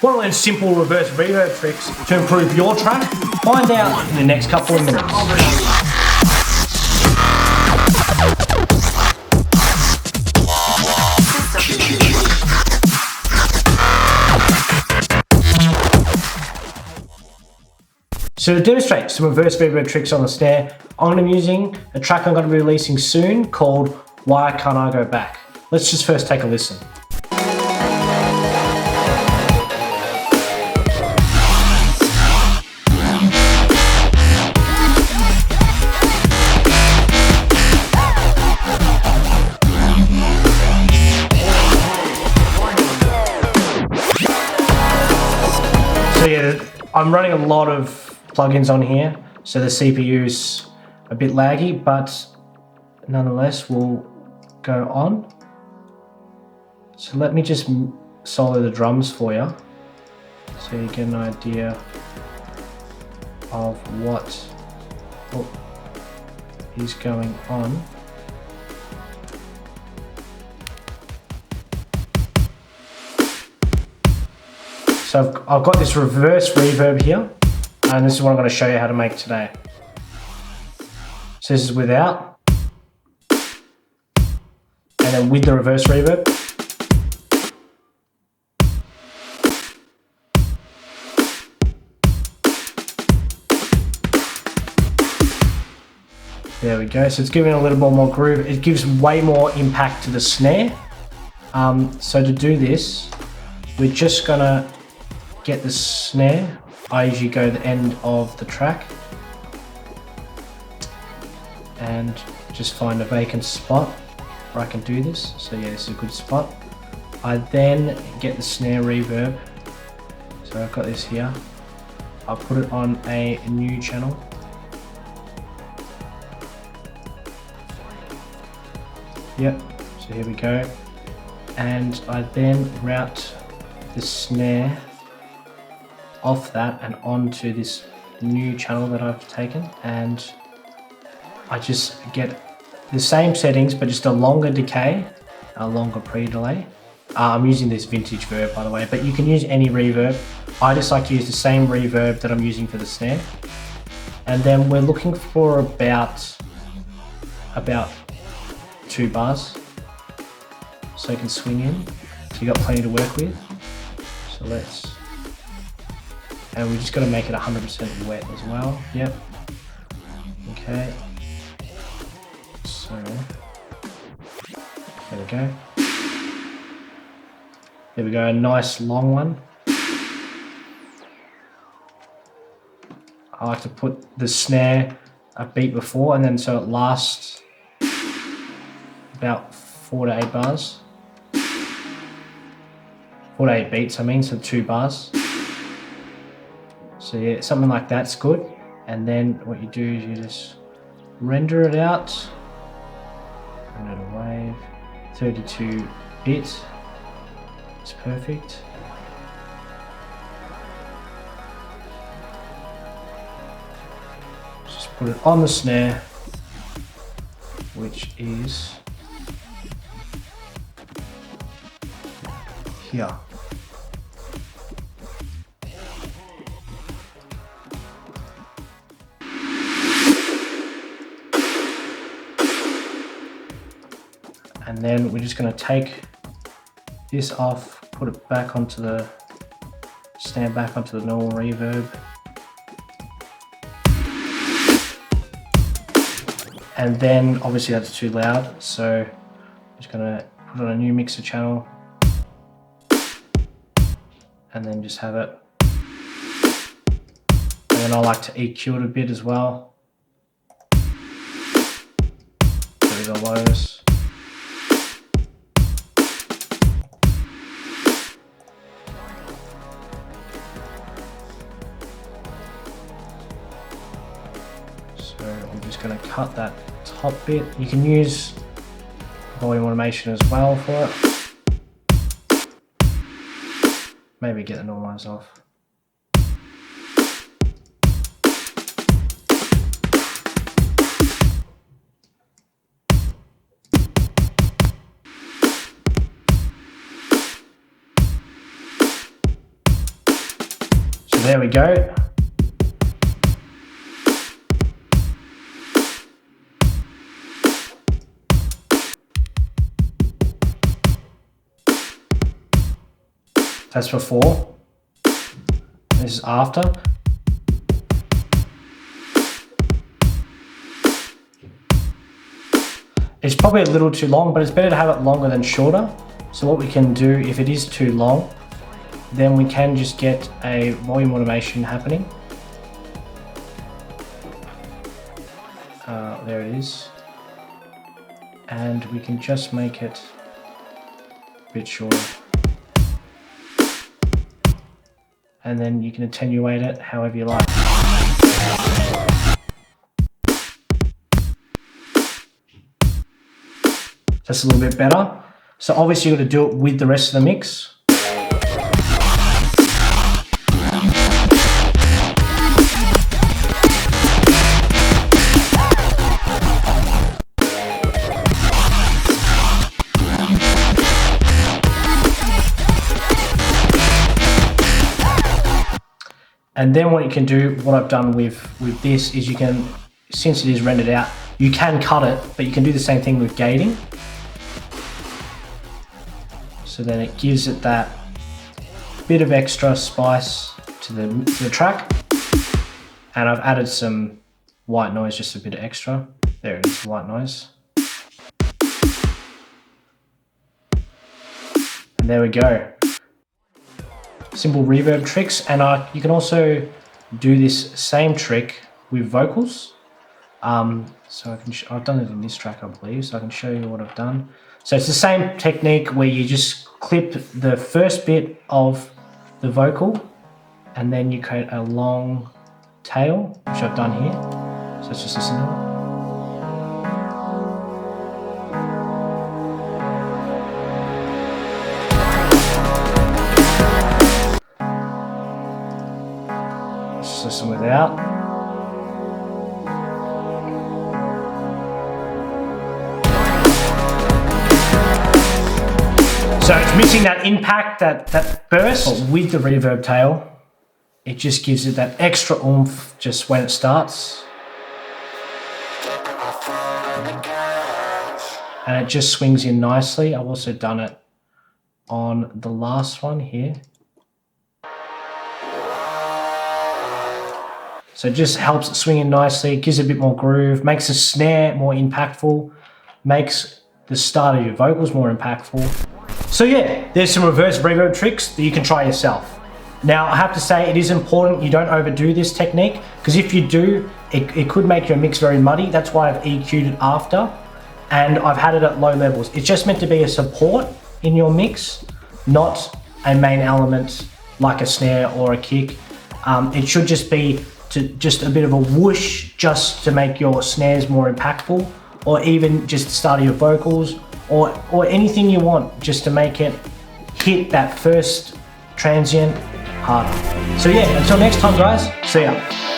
Want to learn simple reverse reverb tricks to improve your track? Find out in the next couple of minutes. So to demonstrate some reverse reverb tricks on the snare, I'm going to be using a track I'm going to be releasing soon called Why Can't I Go Back? Let's just first take a listen. So yeah, I'm running a lot of plugins on here, so the CPU's a bit laggy, but nonetheless we'll go on. So let me just solo the drums for you so you get an idea of what is going on. So I've got this reverse reverb here, and this is what I'm going to show you how to make today. So this is without, and then with the reverse reverb. There we go, so it's giving a little bit more groove. It gives way more impact to the snare. So to do this, we're just gonna get the snare. I usually go to the end of the track and just find a vacant spot where I can do this. So yeah, this is a good spot. I then get the snare reverb. So I've got this here. I'll put it on a new channel. Yep, so here we go. And I then route the snare off that and onto this new channel that I've taken, and I just get the same settings but just a longer decay, a longer pre-delay. I'm using this vintage Verb, by the way, but you can use any reverb. I just like to use the same reverb that I'm using for the snare. And then we're looking for about 2 bars, so you can swing in, so you got plenty to work with. So and we just got to make it 100% wet as well. Yep. Okay. So there we go. There we go. A nice long one. I like to put the snare a beat before, and then so it lasts about 4 to 8 bars. 4 to 8 beats, I mean, so 2 bars. So yeah, something like that's good. And then what you do is you just render it out. Render the wave. 32 bit. It's perfect. Just put it on the snare, which is here. And then we're just going to take this off, put it back onto the snare, back onto the normal reverb. And then obviously that's too loud, so I'm just going to put on a new mixer channel and then just have it. And then I like to EQ it a bit as well. Go to the lows. I'm just going to cut that top bit. You can use volume automation as well for it. Maybe get the normalize off. there we go. That's before. This is after. It's probably a little too long, but it's better to have it longer than shorter. So what we can do, if it is too long, then we can just get a volume automation happening. There it is. And we can just make it a bit shorter. And then you can attenuate it however you like. Just a little bit better. So obviously you've got to do it with the rest of the mix. And then what you can do, what I've done with this is you can, since it is rendered out, you can cut it, but you can do the same thing with gating. So then it gives it that bit of extra spice to the track. And I've added some white noise, just a bit of extra. There it is, white noise. And there we go. Simple reverb tricks, and you can also do this same trick with vocals. So I've done it in this track, I believe, so I can show you what I've done. So it's the same technique where you just clip the first bit of the vocal, and then you create a long tail, which I've done here. So let's just listen to it. Listen without. So it's missing that impact, that burst, but with the reverb tail, it just gives it that extra oomph just when it starts. And it just swings in nicely. I've also done it on the last one here. So it just helps it swing in nicely, gives it a bit more groove, makes the snare more impactful, makes the start of your vocals more impactful. So yeah, there's some reverse reverb tricks that you can try yourself. Now I have to say it is important you don't overdo this technique, because if you do, it could make your mix very muddy. That's why I've EQ'd it after, and I've had it at low levels. It's just meant to be a support in your mix, not a main element like a snare or a kick. It should just be just a bit of a whoosh, just to make your snares more impactful, or even just the start of your vocals, or anything you want, just to make it hit that first transient harder. So yeah, until next time guys, see ya.